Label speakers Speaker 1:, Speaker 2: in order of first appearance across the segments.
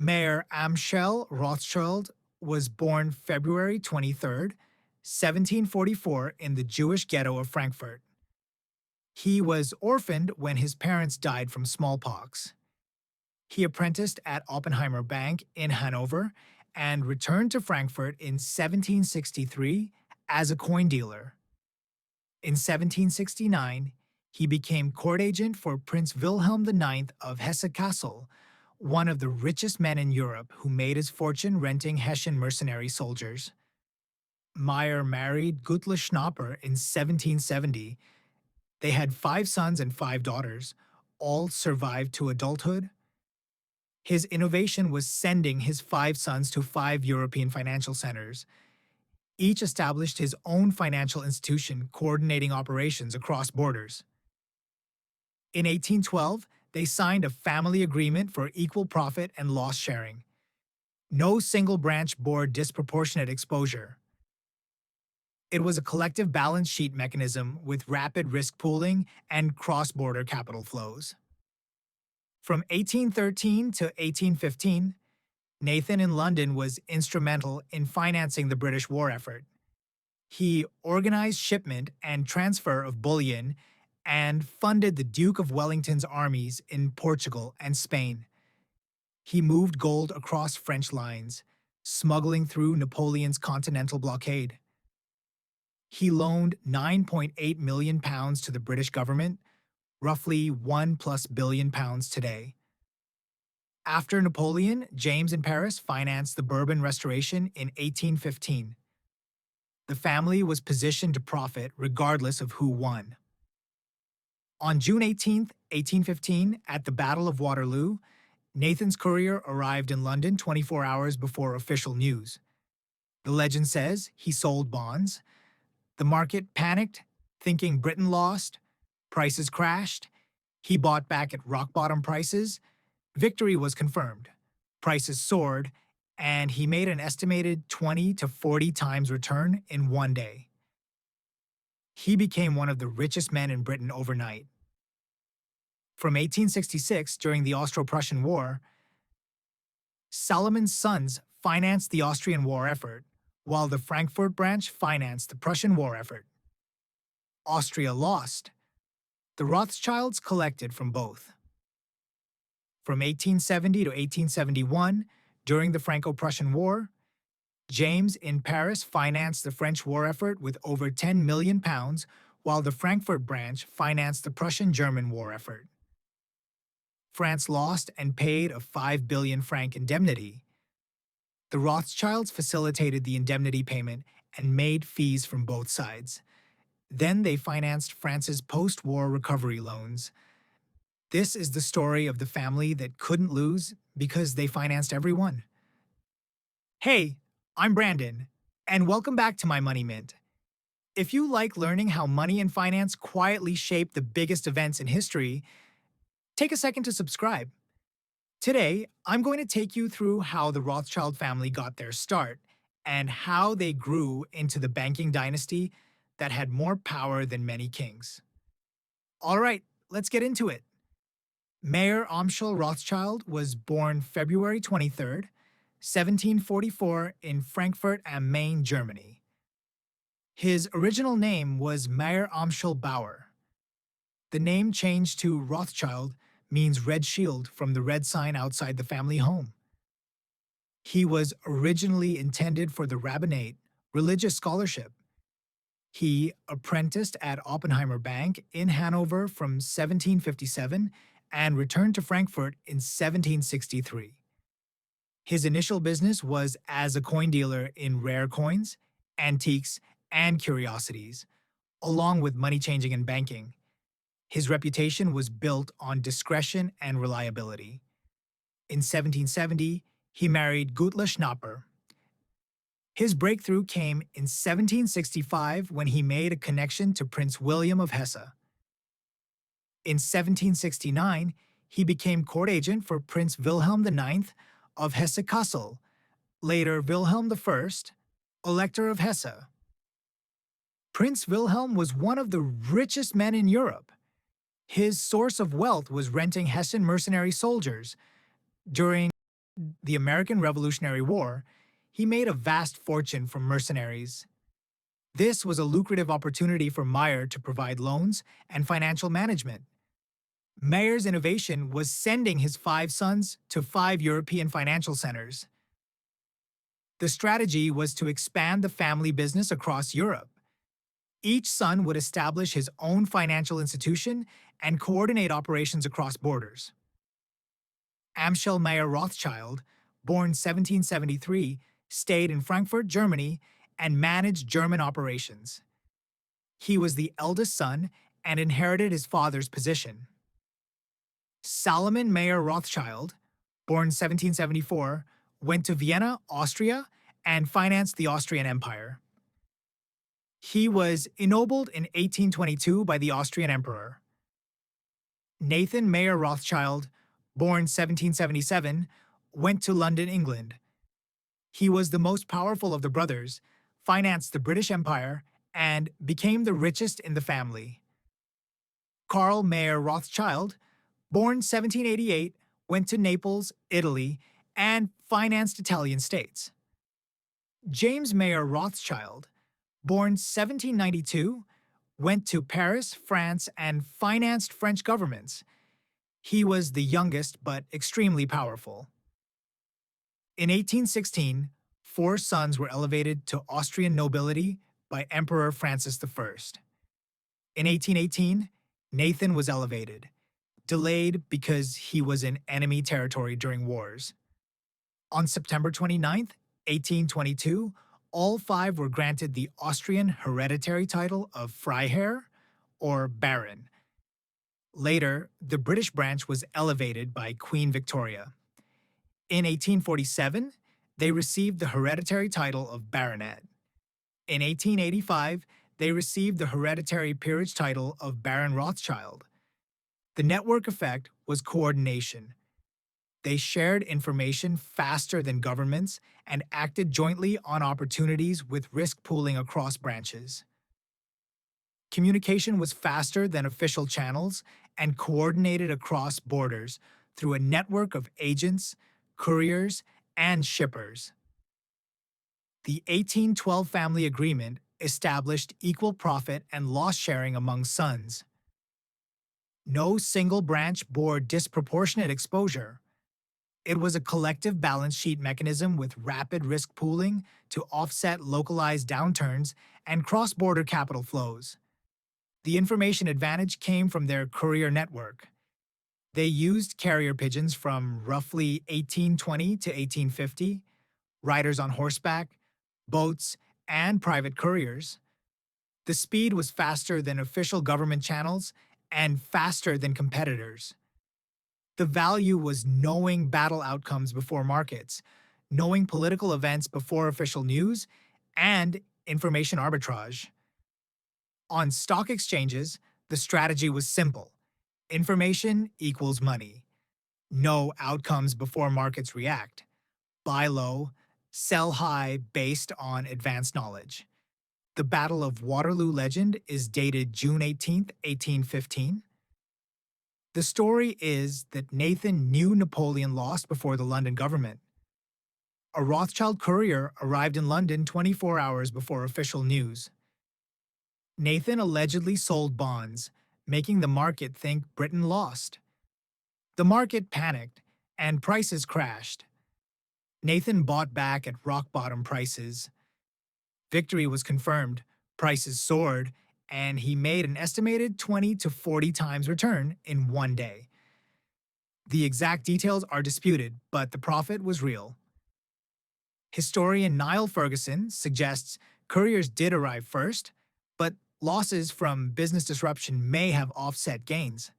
Speaker 1: Mayor Amschel Rothschild was born February 23rd, 1744, in the Jewish ghetto of Frankfurt. He was orphaned when his parents died from smallpox. He apprenticed at Oppenheimer Bank in Hanover and returned to Frankfurt in 1763 as a coin dealer. In 1769, he became court agent for Prince Wilhelm IX of Hesse-Kassel, one of the richest men in Europe who made his fortune renting Hessian mercenary soldiers. Meyer married Gutla Schnapper in 1770. They had 5 sons and 5 daughters. All survived to adulthood. His innovation was sending his 5 sons to 5 European financial centers. Each established his own financial institution, coordinating operations across borders. In 1812, they signed a family agreement for equal profit and loss sharing. No single branch bore disproportionate exposure. It was a collective balance sheet mechanism with rapid risk pooling and cross-border capital flows. From 1813 to 1815, Nathan in London was instrumental in financing the British war effort. He organized shipment and transfer of bullion and funded the Duke of Wellington's armies in Portugal and Spain. He moved gold across French lines, smuggling through Napoleon's continental blockade. He loaned £9.8 million to the British government, roughly £1+ billion today. After Napoleon, James in Paris financed the Bourbon Restoration in 1815. The family was positioned to profit regardless of who won. On June 18, 1815, at the Battle of Waterloo, Nathan's courier arrived in London 24 hours before official news. The legend says he sold bonds. The market panicked, thinking Britain lost. Prices crashed. He bought back at rock-bottom prices. Victory was confirmed. Prices soared, and he made an estimated 20 to 40 times return in one day. He became one of the richest men in Britain overnight. From 1866, during the Austro-Prussian War, Salomon's sons financed the Austrian war effort, while the Frankfurt branch financed the Prussian war effort. Austria lost. The Rothschilds collected from both. From 1870 to 1871, during the Franco-Prussian War, James in Paris financed the French war effort with over £10 million, while the Frankfurt branch financed the Prussian-German war effort. France lost and paid a 5 billion franc indemnity. The Rothschilds facilitated the indemnity payment and made fees from both sides. Then they financed France's post-war recovery loans. This is the story of the family that couldn't lose because they financed everyone. Hey, I'm Brandon, and welcome back to my Money Mint. If you like learning how money and finance quietly shape the biggest events in history, take a second to subscribe. Today, I'm going to take you through how the Rothschild family got their start and how they grew into the banking dynasty that had more power than many kings. All right, let's get into it. Mayor Amschel Rothschild was born February 23rd, 1744, in Frankfurt am Main, Germany. His original name was Mayer Amschel Bauer. The name changed to Rothschild means red shield from the red sign outside the family home. He was originally intended for the rabbinate, religious scholarship. He apprenticed at Oppenheimer Bank in Hanover from 1757 and returned to Frankfurt in 1763. His initial business was as a coin dealer in rare coins, antiques, and curiosities, along with money changing and banking. His reputation was built on discretion and reliability. In 1770, he married Gutla Schnapper. His breakthrough came in 1765 when he made a connection to Prince William of Hesse. In 1769, he became court agent for Prince Wilhelm IX of Hesse-Kassel, later Wilhelm I, Elector of Hesse. Prince Wilhelm was one of the richest men in Europe. His source of wealth was renting Hessian mercenary soldiers. During the American Revolutionary War, he made a vast fortune from mercenaries. This was a lucrative opportunity for Meyer to provide loans and financial management. Meyer's innovation was sending his 5 sons to 5 European financial centers. The strategy was to expand the family business across Europe. Each son would establish his own financial institution and coordinate operations across borders. Amschel Rothschild, born 1773, stayed in Frankfurt, Germany, and managed German operations. He was the eldest son and inherited his father's position. Salomon Rothschild, born 1774, went to Vienna, Austria, and financed the Austrian Empire. He was ennobled in 1822 by the Austrian Emperor. Nathan Rothschild, born 1777, went to London, England. He was the most powerful of the brothers, financed the British Empire, and became the richest in the family. Karl Rothschild, born 1788, went to Naples, Italy, and financed Italian states. James Rothschild, born 1792, went to Paris, France, and financed French governments. He was the youngest but extremely powerful. In 1816, 4 sons were elevated to Austrian nobility by Emperor Francis I. In 1818, Nathan was elevated, delayed because he was in enemy territory during wars. On September 29, 1822, all 5 were granted the Austrian hereditary title of Freiherr, or Baron. Later, the British branch was elevated by Queen Victoria. In 1847, they received the hereditary title of Baronet. In 1885, they received the hereditary peerage title of Baron Rothschild. The network effect was coordination. They shared information faster than governments and acted jointly on opportunities with risk pooling across branches. Communication was faster than official channels and coordinated across borders through a network of agents, couriers, and shippers. The 1812 family agreement established equal profit and loss sharing among sons. No single branch bore disproportionate exposure. It was a collective balance sheet mechanism with rapid risk pooling to offset localized downturns and cross-border capital flows. The information advantage came from their courier network. They used carrier pigeons from roughly 1820 to 1850, riders on horseback, boats, and private couriers. The speed was faster than official government channels and faster than competitors. The value was knowing battle outcomes before markets, knowing political events before official news, and information arbitrage. On stock exchanges, the strategy was simple. Information equals money. Know outcomes before markets react. Buy low, sell high based on advanced knowledge. The Battle of Waterloo legend is dated June 18, 1815. The story is that Nathan knew Napoleon lost before the London government. A Rothschild courier arrived in London 24 hours before official news. Nathan allegedly sold bonds, making the market think Britain lost. The market panicked, and prices crashed. Nathan bought back at rock-bottom prices. Victory was confirmed, prices soared, and he made an estimated 20 to 40 times return in one day. The exact details are disputed, but the profit was real. Historian Niall Ferguson suggests couriers did arrive first, but losses from business disruption may have offset gains.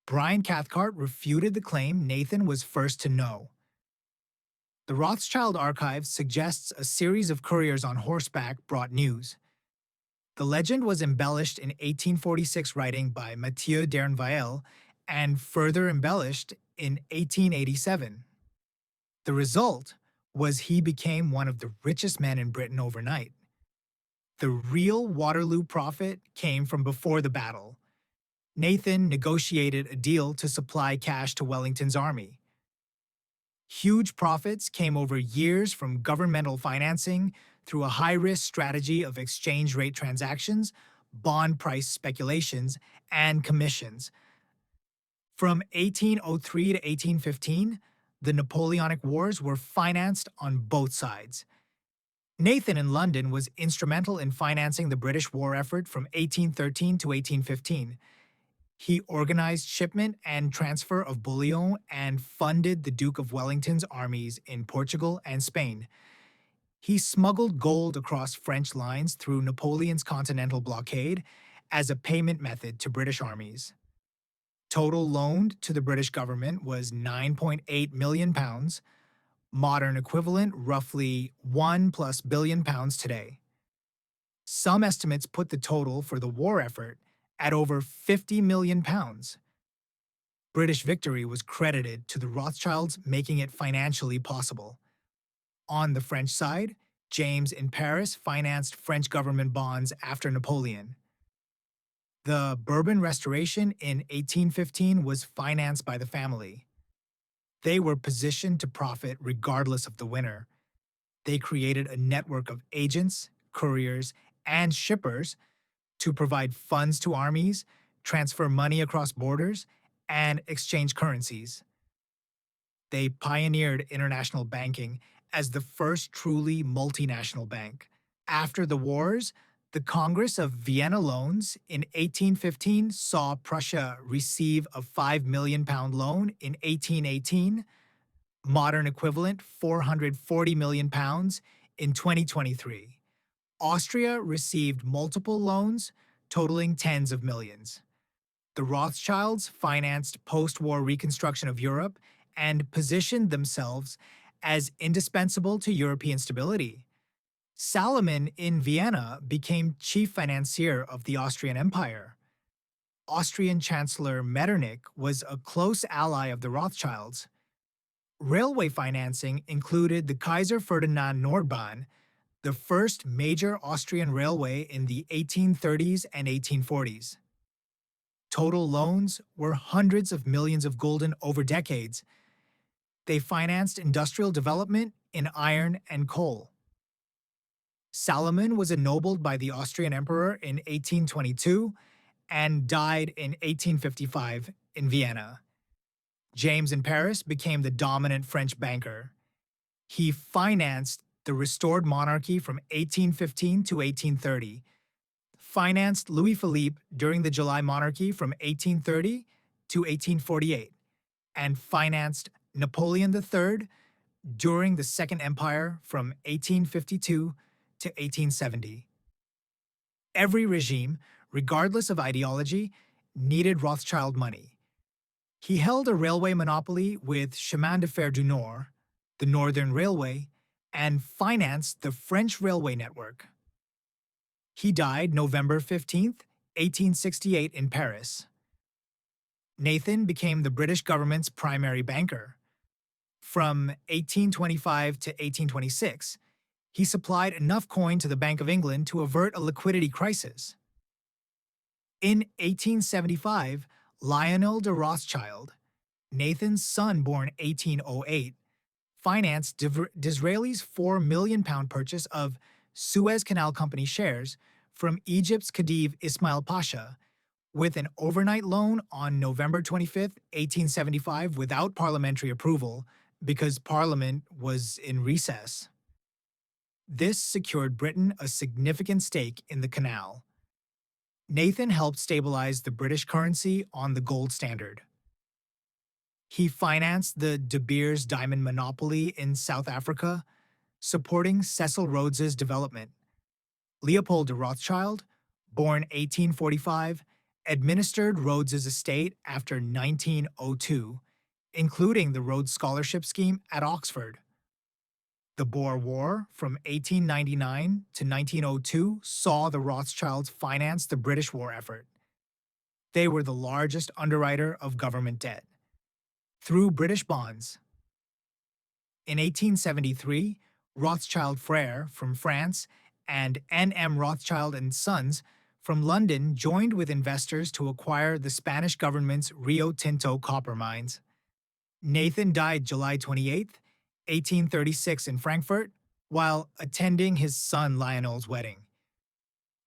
Speaker 1: Brian Cathcart refuted the claim Nathan was first to know. The Rothschild archive suggests a series of couriers on horseback brought news. The legend was embellished in 1846 writing by Mathieu d'Erneville and further embellished in 1887. The result was he became one of the richest men in Britain overnight. The real Waterloo profit came from before the battle. Nathan negotiated a deal to supply cash to Wellington's army. Huge profits came over years from governmental financing through a high-risk strategy of exchange rate transactions, bond price speculations, and commissions. From 1803 to 1815, the Napoleonic Wars were financed on both sides. Nathan in London was instrumental in financing the British war effort from 1813 to 1815. He organized shipment and transfer of bullion and funded the Duke of Wellington's armies in Portugal and Spain. He smuggled gold across French lines through Napoleon's continental blockade as a payment method to British armies. Total loaned to the British government was £9.8 million, modern equivalent roughly £1+ billion today. Some estimates put the total for the war effort at over £50 million. British victory was credited to the Rothschilds, making it financially possible. On the French side, James in Paris financed French government bonds after Napoleon. The Bourbon Restoration in 1815 was financed by the family. They were positioned to profit regardless of the winner. They created a network of agents, couriers, and shippers to provide funds to armies, transfer money across borders, and exchange currencies. They pioneered international banking as the first truly multinational bank. After the wars, the Congress of Vienna loans in 1815 saw Prussia receive a £5 million loan in 1818, modern equivalent £440 million in 2023. Austria received multiple loans totaling tens of millions. The Rothschilds financed post-war reconstruction of Europe and positioned themselves as indispensable to European stability. Salomon in Vienna became chief financier of the Austrian Empire. Austrian Chancellor Metternich was a close ally of the Rothschilds. Railway financing included the Kaiser Ferdinand Nordbahn, the first major Austrian railway in the 1830s and 1840s. Total loans were hundreds of millions of gulden over decades. They financed industrial development in iron and coal. Salomon was ennobled by the Austrian emperor in 1822 and died in 1855 in Vienna. James in Paris became the dominant French banker. He financed the restored monarchy from 1815 to 1830, financed Louis Philippe during the July Monarchy from 1830 to 1848, and financed Napoleon III during the Second Empire from 1852 to 1870. Every regime, regardless of ideology, needed Rothschild money. He held a railway monopoly with Chemin de Fer du Nord, the Northern Railway, and financed the French railway network. He died November 15, 1868 in Paris. Nathan became the British government's primary banker. From 1825 to 1826, he supplied enough coin to the Bank of England to avert a liquidity crisis. In 1875, Lionel de Rothschild, Nathan's son born 1808, financed Disraeli's £4 million purchase of Suez Canal Company shares from Egypt's Khedive Ismail Pasha, with an overnight loan on November 25, 1875 without parliamentary approval because Parliament was in recess. This secured Britain a significant stake in the canal. Nathan helped stabilize the British currency on the gold standard. He financed the De Beers diamond monopoly in South Africa, supporting Cecil Rhodes's development. Leopold de Rothschild, born 1845, administered Rhodes's estate after 1902, including the Rhodes Scholarship Scheme at Oxford. The Boer War from 1899 to 1902 saw the Rothschilds finance the British war effort. They were the largest underwriter of government debt through British bonds. In 1873, Rothschild Frere from France and N.M. Rothschild and Sons from London joined with investors to acquire the Spanish government's Rio Tinto copper mines. Nathan died July 28, 1836 in Frankfurt, while attending his son Lionel's wedding.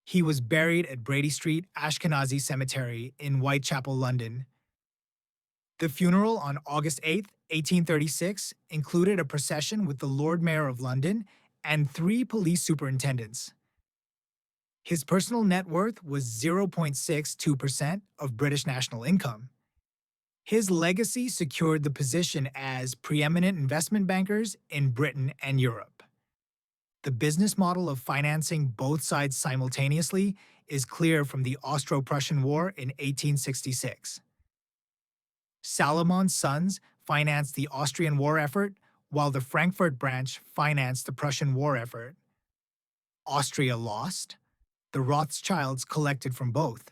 Speaker 1: He was buried at Brady Street Ashkenazi Cemetery in Whitechapel, London. The funeral on August 8, 1836, included a procession with the Lord Mayor of London and 3 police superintendents. His personal net worth was 0.62% of British national income. His legacy secured the position as preeminent investment bankers in Britain and Europe. The business model of financing both sides simultaneously is clear from the Austro-Prussian War in 1866. Salomon's sons financed the Austrian war effort, while the Frankfurt branch financed the Prussian war effort. Austria lost. The Rothschilds collected from both.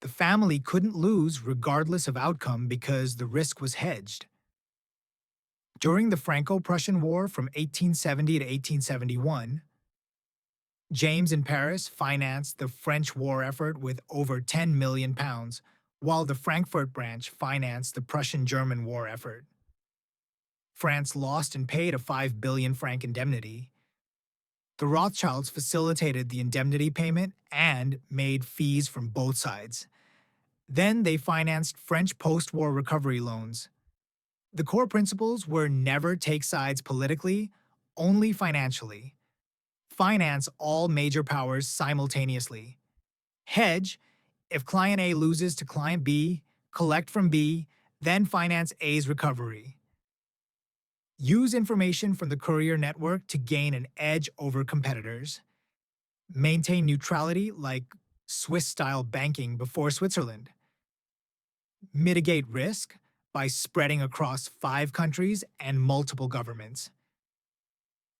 Speaker 1: The family couldn't lose regardless of outcome because the risk was hedged. During the Franco-Prussian War from 1870 to 1871, James in Paris financed the French war effort with over £10 million, while the Frankfurt branch financed the Prussian-German war effort. France lost and paid a 5 billion franc indemnity. The Rothschilds facilitated the indemnity payment and made fees from both sides. Then they financed French post-war recovery loans. The core principles were never take sides politically, only financially. Finance all major powers simultaneously. Hedge, if client A loses to client B, collect from B, then finance A's recovery. Use information from the courier network to gain an edge over competitors. Maintain neutrality like Swiss-style banking before Switzerland. Mitigate risk by spreading across 5 countries and multiple governments.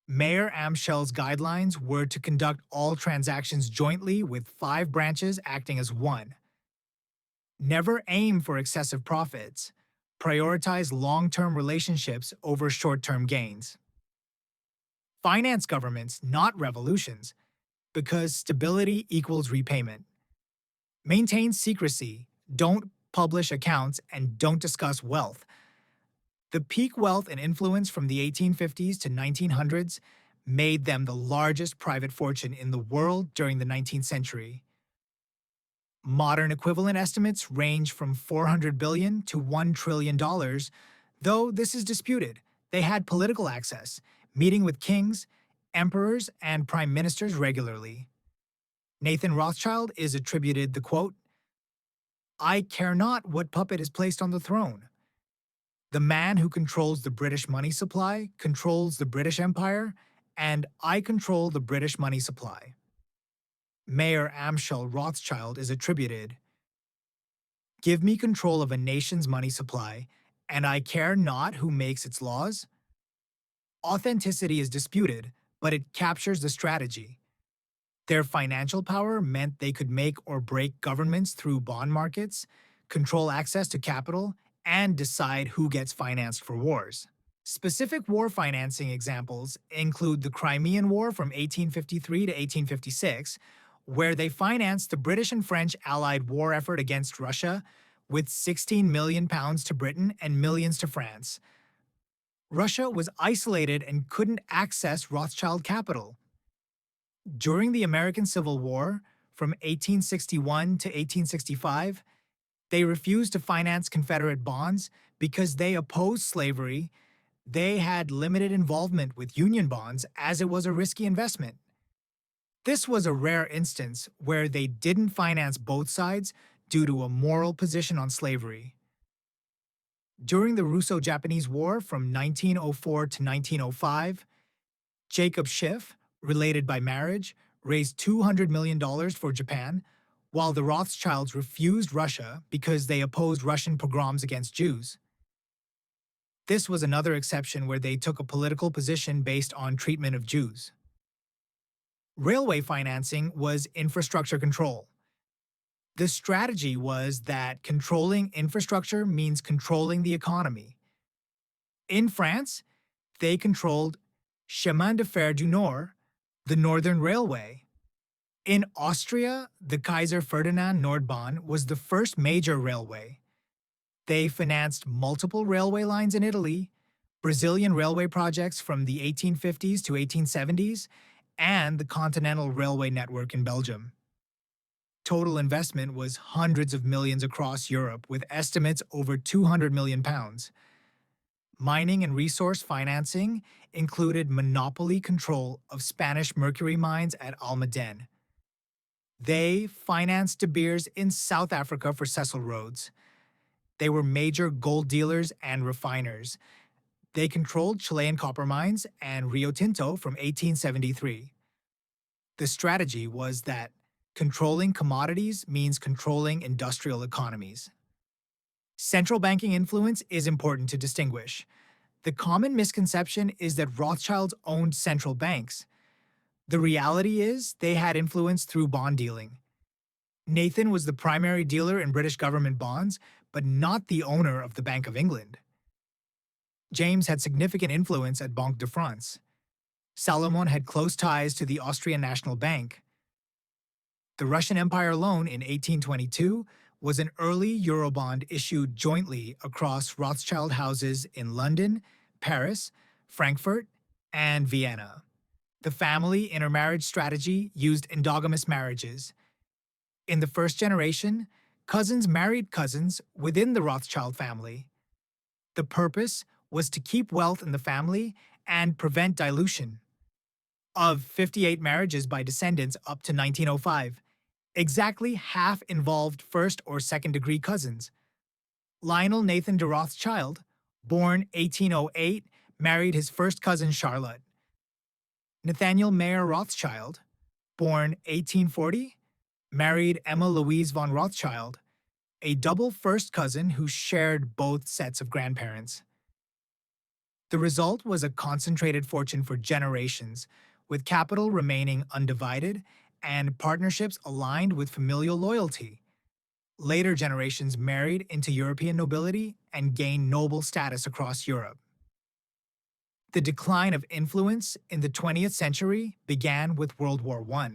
Speaker 1: Mayor Amschel's guidelines were to conduct all transactions jointly with 5 branches acting as one. Never aim for excessive profits. Prioritize long-term relationships over short-term gains. Finance governments, not revolutions, because stability equals repayment. Maintain secrecy, don't publish accounts, and don't discuss wealth. The peak wealth and influence from the 1850s to 1900s made them the largest private fortune in the world during the 19th century. Modern equivalent estimates range from $400 billion to $1 trillion, though this is disputed. They had political access, meeting with kings, emperors, and prime ministers regularly. Nathan Rothschild is attributed the quote, "I care not what puppet is placed on the throne. The man who controls the British money supply controls the British Empire, and I control the British money supply." Mayor Amschel Rothschild is attributed, "Give me control of a nation's money supply, and I care not who makes its laws." Authenticity is disputed, but it captures the strategy. Their financial power meant they could make or break governments through bond markets, control access to capital, and decide who gets financed for wars. Specific war financing examples include the Crimean War from 1853 to 1856, where they financed the British and French Allied war effort against Russia with £16 million to Britain and millions to France. Russia was isolated and couldn't access Rothschild capital. During the American Civil War, from 1861 to 1865, they refused to finance Confederate bonds because they opposed slavery. They had limited involvement with Union bonds as it was a risky investment. This was a rare instance where they didn't finance both sides due to a moral position on slavery. During the Russo-Japanese War from 1904 to 1905, Jacob Schiff, related by marriage, raised $200 million for Japan, while the Rothschilds refused Russia because they opposed Russian pogroms against Jews. This was another exception where they took a political position based on treatment of Jews. Railway financing was infrastructure control. The strategy was that controlling infrastructure means controlling the economy. In France, they controlled Chemin de Fer du Nord, the Northern Railway. In Austria, the Kaiser Ferdinand Nordbahn was the first major railway. They financed multiple railway lines in Italy, Brazilian railway projects from the 1850s to 1870s, and the Continental Railway network in Belgium. Total investment was hundreds of millions across Europe, with estimates over £200 million. Mining and resource financing included monopoly control of Spanish mercury mines at Almaden. They financed De Beers in South Africa for Cecil Rhodes. They were major gold dealers and refiners. They controlled Chilean copper mines and Rio Tinto from 1873. The strategy was that controlling commodities means controlling industrial economies. Central banking influence is important to distinguish. The common misconception is that Rothschilds owned central banks. The reality is they had influence through bond dealing. Nathan was the primary dealer in British government bonds, but not the owner of the Bank of England. James had significant influence at Banque de France. Salomon had close ties to the Austrian National Bank. The Russian Empire loan in 1822 was an early Eurobond issued jointly across Rothschild houses in London, Paris, Frankfurt, and Vienna. The family intermarriage strategy used endogamous marriages. In the first generation, cousins married cousins within the Rothschild family. The purpose was to keep wealth in the family and prevent dilution. Of 58 marriages by descendants up to 1905, exactly half involved first or second-degree cousins. Lionel Nathan de Rothschild, born 1808, married his first cousin Charlotte. Nathaniel Mayer Rothschild, born 1840, married Emma Louise von Rothschild, a double first cousin who shared both sets of grandparents. The result was a concentrated fortune for generations, with capital remaining undivided and partnerships aligned with familial loyalty. Later generations married into European nobility and gained noble status across Europe. The decline of influence in the 20th century began with World War I.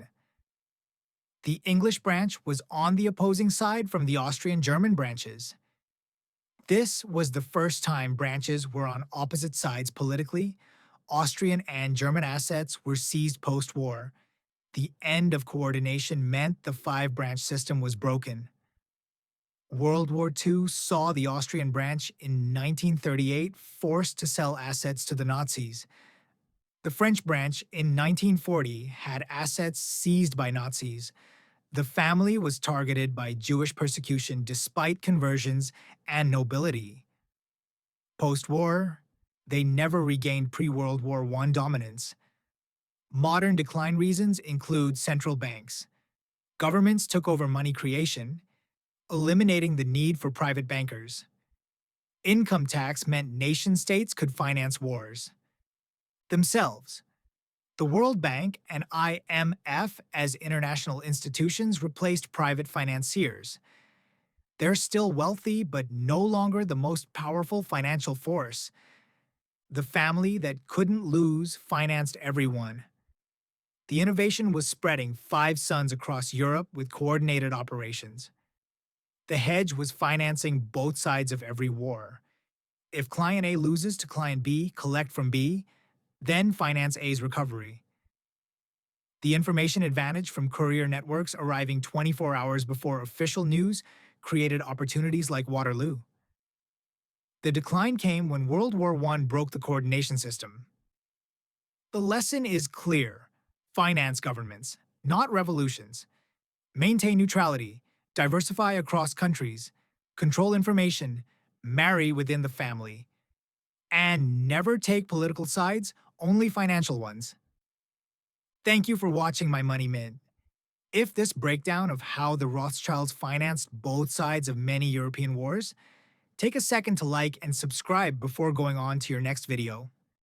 Speaker 1: The English branch was on the opposing side from the Austrian-German branches. This was the first time branches were on opposite sides politically. Austrian and German assets were seized post-war. The end of coordination meant the five-branch system was broken. World War II saw the Austrian branch in 1938 forced to sell assets to the Nazis. The French branch in 1940 had assets seized by Nazis. The family was targeted by Jewish persecution despite conversions and nobility. Post-war, they never regained pre-World War I dominance. Modern decline reasons include central banks. Governments took over money creation, eliminating the need for private bankers. Income tax meant nation-states could finance wars themselves. The World Bank and IMF as international institutions replaced private financiers. They're still wealthy, but no longer the most powerful financial force. The family that couldn't lose financed everyone. The innovation was spreading 5 sons across Europe with coordinated operations. The hedge was financing both sides of every war. If Client A loses to Client B, collect from B, then finance A's recovery. The information advantage from courier networks arriving 24 hours before official news created opportunities like Waterloo. The decline came when World War I broke the coordination system. The lesson is clear. Finance governments, not revolutions. Maintain neutrality, diversify across countries, control information, marry within the family. And never take political sides, only financial ones. Thank you for watching my Money Mint. If this breakdown of how the Rothschilds financed both sides of many European wars, take a second to like and subscribe before going on to your next video.